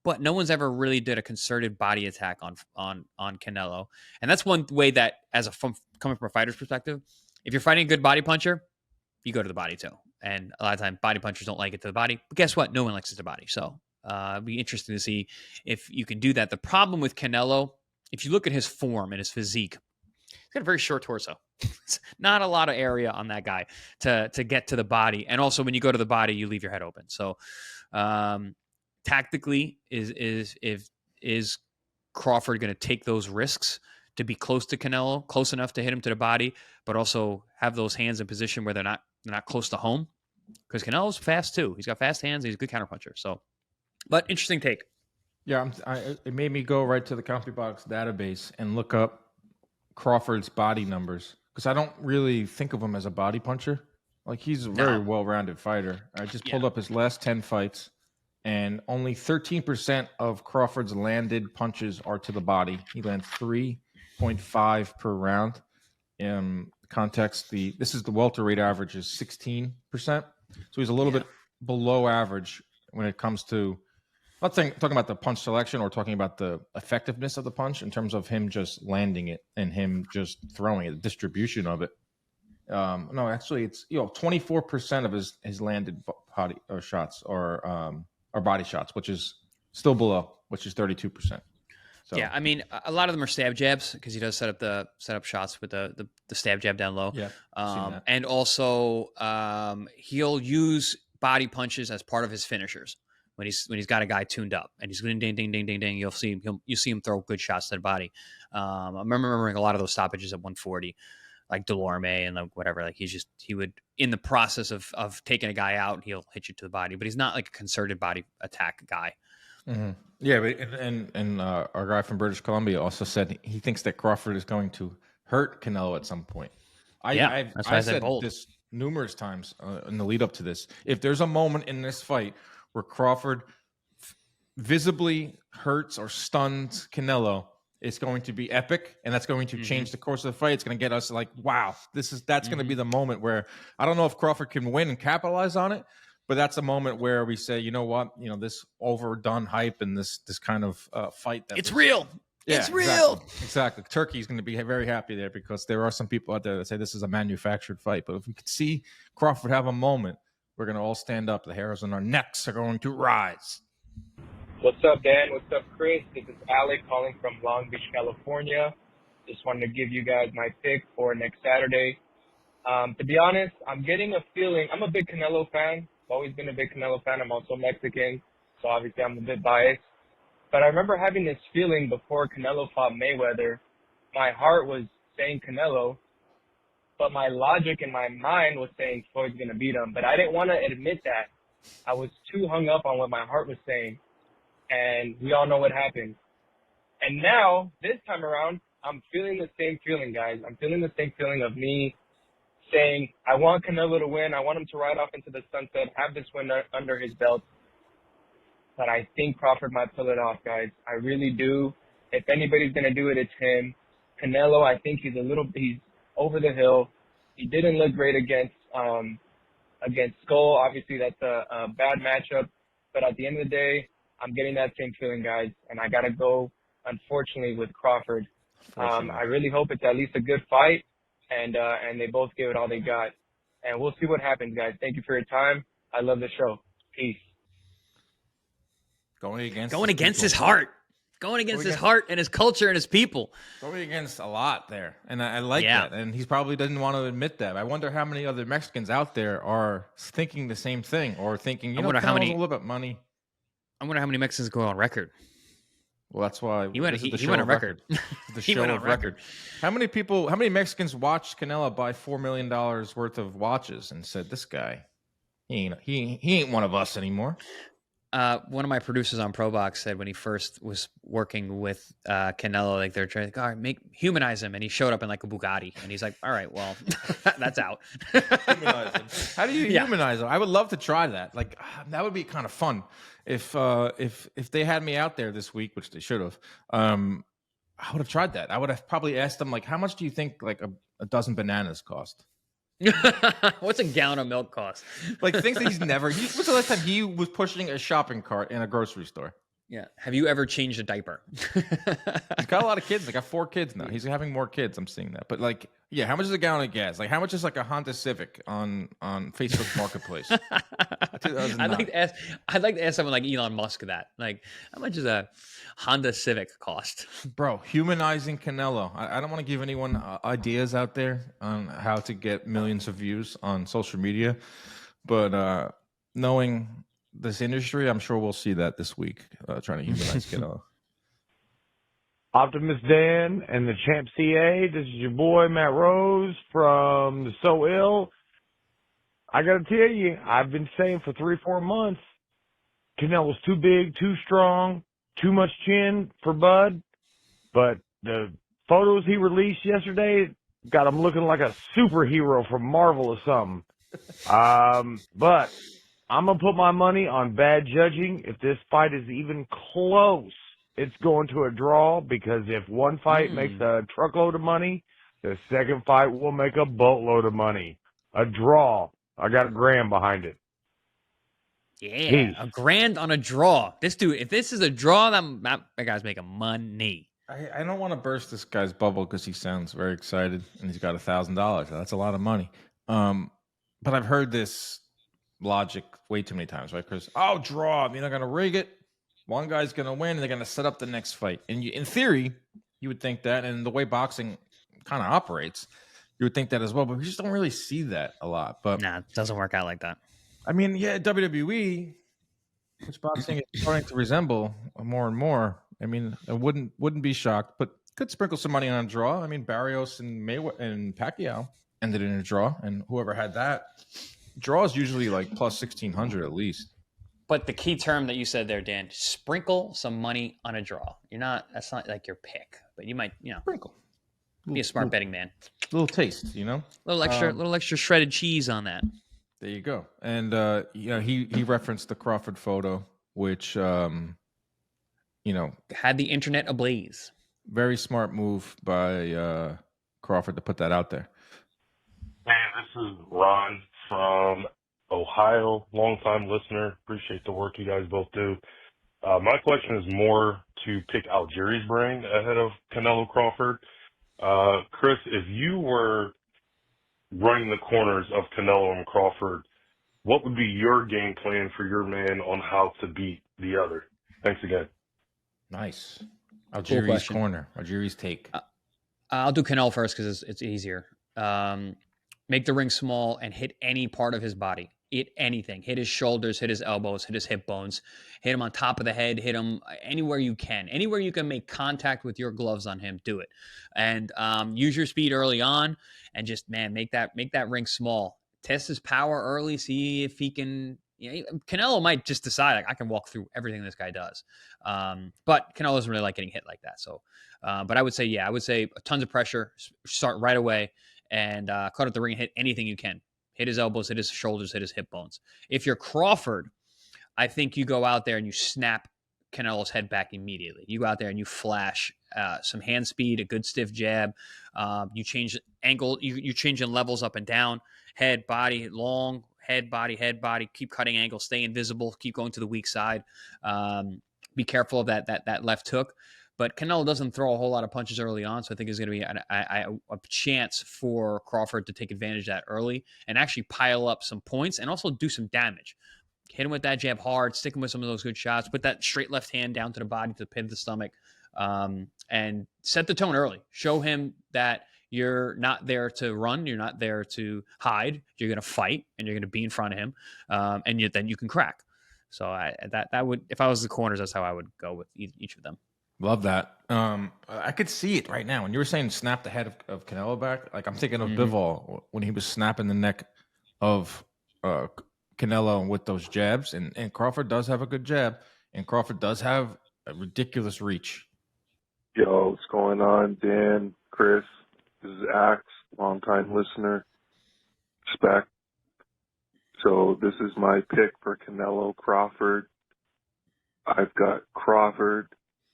But no one's ever really did a concerted body attack on Canelo. And that's one way that, coming from a fighter's perspective, if you're fighting a good body puncher, you go to the body too. And a lot of times body punchers don't like it to the body. But guess what? No one likes it to the body. So it'd be interesting to see if you can do that. The problem with Canelo, if you look at his form and his physique, he's got a very short torso. It's not a lot of area on that guy to get to the body. And also when you go to the body, you leave your head open. So tactically, is Crawford going to take those risks to be close to Canelo, close enough to hit him to the body, but also have those hands in position where they're not close to home? Because Canelo's fast too. He's got fast hands. He's a good counterpuncher. So, but interesting take. Yeah, it made me go right to the CompuBox database and look up Crawford's body numbers, because I don't really think of him as a body puncher. Like, he's a very well-rounded fighter. I just pulled up his last 10 fights, and only 13% of Crawford's landed punches are to the body. He lands 3.5 per round. In context, this is the welterweight average is 16%. So he's a little bit below average when it comes to, I'm not talking about the punch selection or talking about the effectiveness of the punch in terms of him just landing it and him just throwing it, the distribution of it. No, actually, it's 24% of his landed body or shots or body shots, which is still below, which is 32%. So. Yeah, I mean, a lot of them are stab jabs because he does set up shots with the stab jab down low. Yeah, and also he'll use body punches as part of his finishers when he's got a guy tuned up and he's going ding ding ding ding ding. You see him throw good shots to the body. I'm remembering a lot of those stoppages at 140, like Delorme and whatever. Like he would in the process of taking a guy out, he'll hit you to the body, but he's not like a concerted body attack guy. Mm-hmm. Yeah, but and our guy from British Columbia also said he thinks that Crawford is going to hurt Canelo at some point. I said this numerous times in the lead up to this. If there's a moment in this fight where Crawford visibly hurts or stuns Canelo, it's going to be epic, and that's going to change the course of the fight. It's going to get us like, wow, that's going to be the moment where I don't know if Crawford can win and capitalize on it. But that's a moment where we say, you know what, this overdone hype and this kind of fight. It's real. Yeah, it's real. Exactly. Turkey's going to be very happy there because there are some people out there that say this is a manufactured fight. But if we could see Crawford have a moment, we're going to all stand up. The hairs on our necks are going to rise. What's up, Dan? What's up, Chris? This is Alec calling from Long Beach, California. Just wanted to give you guys my pick for next Saturday. To be honest, I'm getting a feeling. I'm a big Canelo fan. I've always been a big Canelo fan. I'm also Mexican, so obviously I'm a bit biased. But I remember having this feeling before Canelo fought Mayweather. My heart was saying Canelo, but my logic in my mind was saying Floyd's going to beat him. But I didn't want to admit that. I was too hung up on what my heart was saying, and we all know what happened. And now, this time around, I'm feeling the same feeling, guys. I'm feeling the same feeling of me saying, I want Canelo to win. I want him to ride off into the sunset, have this win under his belt. But I think Crawford might pull it off, guys. I really do. If anybody's going to do it, it's him. Canelo, I think he's over the hill. He didn't look great against Skull. Obviously, that's a bad matchup. But at the end of the day, I'm getting that same feeling, guys. And I got to go, unfortunately, with Crawford. I really hope it's at least a good fight. And they both give it all they got. And we'll see what happens, guys. Thank you for your time. I love the show. Peace. Going against his heart. Going against his heart and his culture and his people. Going against a lot there. And I like that. And he probably doesn't want to admit that. I wonder how many other Mexicans out there are thinking the same thing or thinking, Canelo's a little bit money. I wonder how many Mexicans go on record. Well, that's why he went on record. The show of record. How many Mexicans watched Canelo buy $4 million worth of watches and said, this guy, he ain't one of us anymore? One of my producers on ProBox said when he first was working with Canelo, like they're trying to all right, humanize him, and he showed up in like a Bugatti, and he's like, all right, well, that's out. Humanize him. How do you humanize him? I would love to try that. Like that would be kind of fun if they had me out there this week, which they should have. I would have tried that. I would have probably asked them like, how much do you think like a dozen bananas cost? What's a gallon of milk cost? Like things that he's never. What's the last time he was pushing a shopping cart in a grocery store? Yeah. Have you ever changed a diaper? He's got a lot of kids. He got 4 kids now. He's having more kids. I'm seeing that. But like, yeah, how much is a gallon of gas? Like, how much is like a Honda Civic on Facebook Marketplace? I'd like to ask. I'd like to ask someone like Elon Musk that. Like, how much does a Honda Civic cost? Bro, humanizing Canelo. I don't want to give anyone ideas out there on how to get millions of views on social media, but knowing this industry, I'm sure we'll see that this week. Trying to humanize Canelo. Optimus Dan and the Champ CA. This is your boy Matt Rose from the So Ill. I got to tell you, I've been saying for 3-4 months, Canelo's too big, too strong, too much chin for Bud. But the photos he released yesterday got him looking like a superhero from Marvel or something. But I'm going to put my money on bad judging. If this fight is even close, it's going to a draw, because if one fight makes a truckload of money, the second fight will make a boatload of money. A draw. I got $1,000 behind it. Yeah, Peace. $1,000 on a draw. This dude, if this is a draw, that guy's making money. I don't want to burst this guy's bubble because he sounds very excited and he's got $1,000. That's a lot of money. But I've heard this logic way too many times, right, Chris? Oh, draw. You're not going to rig it. One guy's going to win, and they're going to set up the next fight. And in theory, you would think that, and the way boxing kind of operates, you would think that as well. But we just don't really see that a lot. But Nah, it doesn't work out like that. I mean, yeah, WWE, which boxing is starting to resemble more and more. I mean, I wouldn't be shocked, but could sprinkle some money on a draw. I mean, Barrios and and Pacquiao ended in a draw, and whoever had that draw is usually like plus 1,600 at least. But the key term that you said there, Dan, sprinkle some money on a draw. That's not like your pick, but you might, sprinkle. Be a smart betting man. Little taste, little extra shredded cheese on that. There you go. And he referenced the Crawford photo, which had the internet ablaze. Very smart move by Crawford to put that out there. Man, this is Ron from Ohio, longtime listener. Appreciate the work you guys both do. My question is more to pick Algieri's brain ahead of Canelo Crawford. Chris, if you were running the corners of Canelo and Crawford, what would be your game plan for your man on how to beat the other? Thanks again. Nice. Algieri's corner. Algieri's take. I'll do Canelo first because it's easier. Make the ring small and hit any part of his body. Hit anything. Hit his shoulders, hit his elbows, hit his hip bones. Hit him on top of the head. Hit him anywhere you can. Anywhere you can make contact with your gloves on him, do it. And use your speed early on and just, make that ring small. Test his power early. See if he can. Canelo might just decide, like, I can walk through everything this guy does. But Canelo doesn't really like getting hit like that. So, but I would say tons of pressure. Start right away. And cut up the ring and hit anything you can. Hit his elbows, hit his shoulders, hit his hip bones. If you're Crawford, I think you go out there and you snap Canelo's head back immediately. You go out there and you flash some hand speed, a good stiff jab. You change angle. You change in levels up and down. Head, body, long, head, body. Keep cutting angles. Stay invisible. Keep going to the weak side. Be careful of that left hook. But Canelo doesn't throw a whole lot of punches early on, so I think there's going to be a chance for Crawford to take advantage of that early and actually pile up some points and also do some damage. Hit him with that jab hard, stick him with some of those good shots, put that straight left hand down to the body, to the pin of the stomach, and set the tone early. Show him that you're not there to run, you're not there to hide, you're going to fight, and you're going to be in front of him, and then you can crack. So that would, if I was the corners, that's how I would go with each of them. Love that. I could see it right now. When you were saying snap the head of Canelo back, like I'm thinking of Bivol when he was snapping the neck of Canelo with those jabs. And Crawford does have a good jab, and Crawford does have a ridiculous reach. Yo, what's going on, Dan, Chris? This is Axe, longtime listener. Respect. So this is my pick for Canelo Crawford. I've got Crawford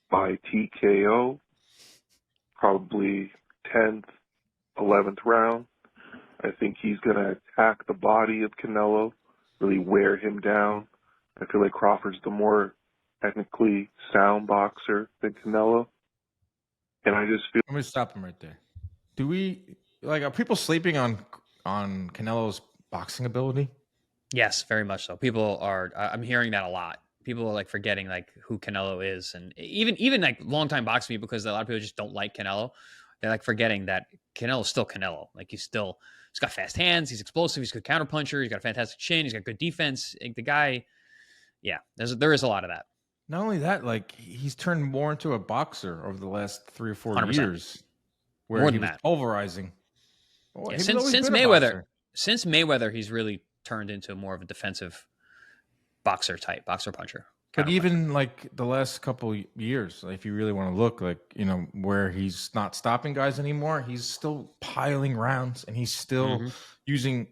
by TKO, probably 10th, 11th round. I think he's going to attack the body of Canelo, really wear him down. I feel like Crawford's the more technically sound boxer than Canelo. And I just feel. Let me stop him right there. Are people sleeping on Canelo's boxing ability? Yes, very much so. People are. I'm hearing that a lot. People are like forgetting like who Canelo is, and even like longtime boxing people, because a lot of people just don't like Canelo. They're like forgetting that Canelo's still Canelo. Like he's got fast hands. He's explosive. He's a good counterpuncher. He's got a fantastic chin. He's got good defense. Like, the guy, yeah. There is a lot of that. Not only that, like he's turned more into a boxer over the last 3 or 4 100%. years, where More he than was that. pulverizing. Yeah, He's since always been a Mayweather, boxer. he's really turned into more of a defensive boxer puncher. But even like the last couple years, if you really want to look, like, where he's not stopping guys anymore, he's still piling rounds, and he's still using,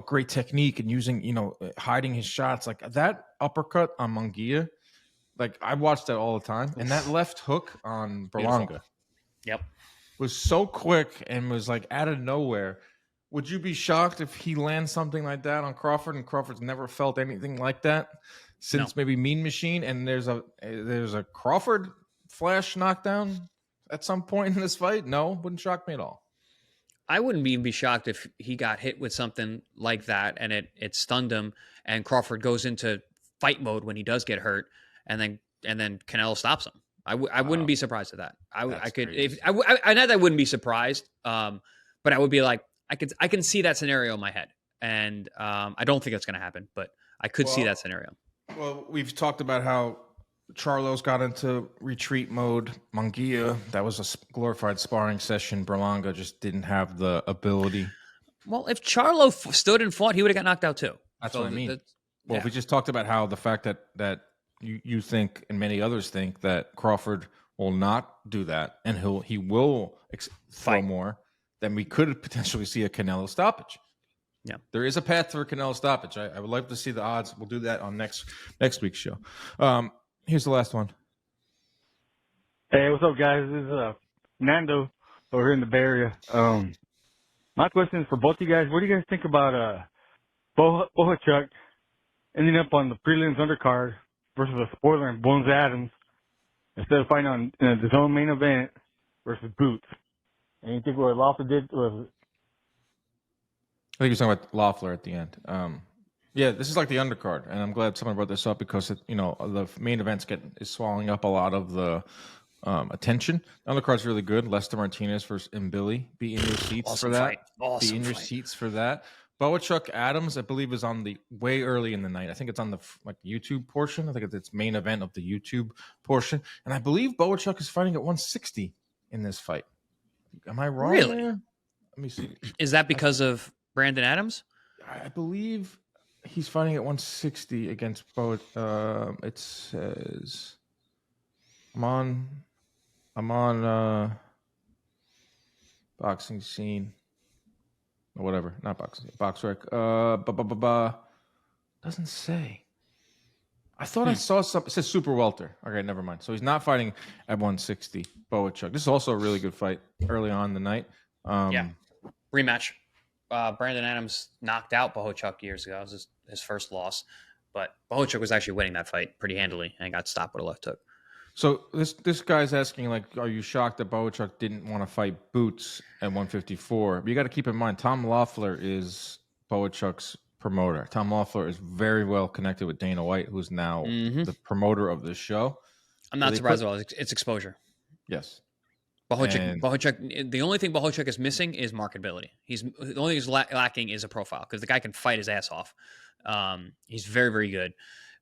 great technique, and using, hiding his shots. Like that uppercut on Munguia, like I watched that all the time, and that left hook on Berlanga, Yep, was so quick and was like out of nowhere. Would you be shocked if he lands something like that on Crawford, and Crawford's never felt anything like that since maybe Mean Machine? And there's a Crawford flash knockdown at some point in this fight? No, wouldn't shock me at all. I wouldn't even be shocked if he got hit with something like that and it stunned him, and Crawford goes into fight mode when he does get hurt, and then Canelo stops him. I wouldn't be surprised at that. I know that I wouldn't be surprised, but I would be like, I can see that scenario in my head, and I don't think that's going to happen, but I could see that scenario. Well, we've talked about how Charlo's got into retreat mode. Munguia, that was a glorified sparring session. Berlanga just didn't have the ability. Well, if Charlo stood and fought, he would have got knocked out too. That's what I mean. We just talked about how the fact that you think, and many others think, that Crawford will not do that, and he will throw more, then we could potentially see a Canelo stoppage. Yeah, there is a path for a Canelo stoppage. I would like to see the odds. We'll do that on next week's show. Here's the last one. Hey, what's up, guys? This is Nando over here in the Bay Area. My question is for both of you guys. What do you guys think about Bohachuk ending up on the prelims undercard versus a spoiler in Bones Adams instead of fighting on the zone main event versus Boots? And you think what Loeffler did was? I think you're talking about Loeffler at the end. Yeah, this is like the undercard, and I'm glad someone brought this up because the main events is swallowing up a lot of the attention. The undercard's really good. Lester Martinez versus Mbili. Be in your seats for that. Be in your seats for that. Bohachuk Adams, I believe, is on the way early in the night. I think it's on the YouTube portion. I think it's main event of the YouTube portion, and I believe Bohachuk is fighting at 160 in this fight. Am I wrong? Really? There? Let me see. Is that because of Brandon Adams? I believe he's fighting at 160 against both. It says I'm on boxing scene or whatever. Not boxing. BoxRec. Doesn't say. I thought I saw something. It says super welter. Okay, never mind. So he's not fighting at 160. Bohachuk. This is also a really good fight early on in the night. Yeah, rematch. Brandon Adams knocked out Bohachuk years ago. It was his first loss, but Bohachuk was actually winning that fight pretty handily and got stopped with a left hook. So this guy's asking, like, are you shocked that Bohachuk didn't want to fight Boots at 154? But you got to keep in mind, Tom Loeffler is Bohachuk's promoter. Tom Loeffler is very well connected with Dana White, who's now the promoter of this show. I'm not surprised at all. It's exposure. Yes. Bohachuk. The only thing Bohachuk is missing is marketability. The only thing he's lacking is a profile, because the guy can fight his ass off. He's very, very good.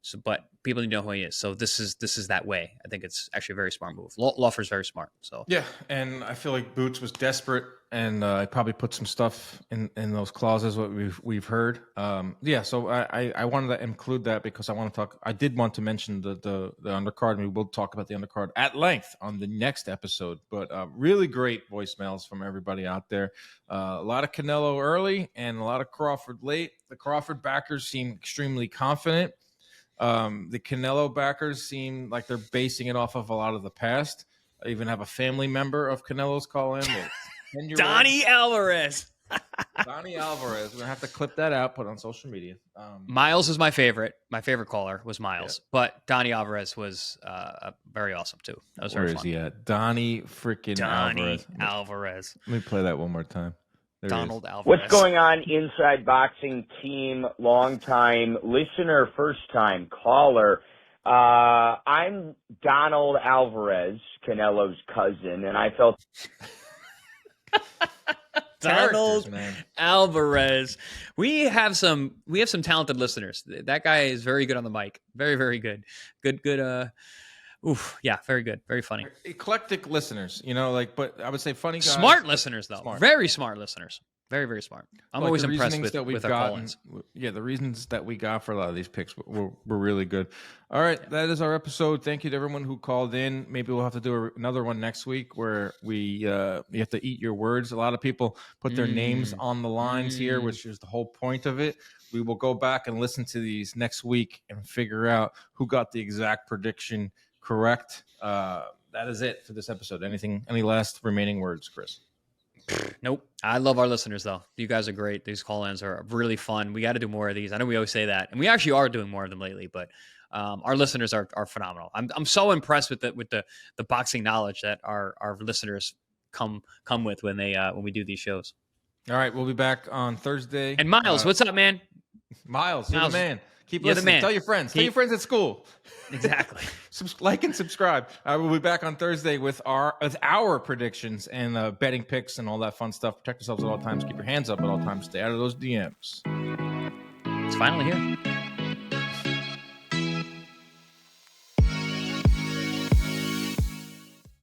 So, but people need to know who he is. So this is that way. I think it's actually a very smart move. Loeffler's very smart. So yeah, and I feel like Boots was desperate, and I probably put some stuff in those clauses what we've heard. Yeah, so I wanted to include that because I want to talk. I did want to mention the undercard, and we will talk about the undercard at length on the next episode. But really great voicemails from everybody out there. A lot of Canelo early and a lot of Crawford late. The Crawford backers seem extremely confident. The Canelo backers seem like they're basing it off of a lot of the past. I even have a family member of Canelo's call in. Donnie Alvarez. Donnie Alvarez. We're gonna have to clip that out, put it on social media. Miles is my favorite. My favorite caller was Miles, but Donnie Alvarez was very awesome too. That was Where very is fun. he at? Donnie freaking Alvarez. Alvarez. Let me play that one more time. There Donald he is. Alvarez. What's going on, Inside Boxing team? Long time listener, first time caller. I'm Donald Alvarez, Canelo's cousin, and I felt Donald man. Alvarez. We have some talented listeners. That guy is very good on the mic. Very, very good. Good. Yeah, very good. Very funny. Eclectic listeners, but I would say funny guys. Smart listeners, though. Smart. Very smart listeners. Very, very smart. I'm always impressed with our call-ins. Yeah, the reasons that we got for a lot of these picks were really good. All right, that is our episode. Thank you to everyone who called in. Maybe we'll have to do another one next week where you have to eat your words. A lot of people put their names on the lines here, which is the whole point of it. We will go back and listen to these next week and figure out who got the exact prediction correct. That is it for this episode. Any last remaining words, Chris? Nope. I love our listeners, though. You guys are great. These call-ins are really fun. We got to do more of these. I know we always say that, and we actually are doing more of them lately. But our listeners are phenomenal. I'm so impressed with the boxing knowledge that our listeners come with when we do these shows. All right, we'll be back on Thursday. And Miles, what's up, man? Miles, you're the man. Keep You're listening. the man. Tell your friends. Tell your friends at school. Exactly. Like and subscribe. We'll be back on Thursday with our predictions and betting picks and all that fun stuff. Protect yourselves at all times. Keep your hands up at all times. Stay out of those DMs. It's finally here.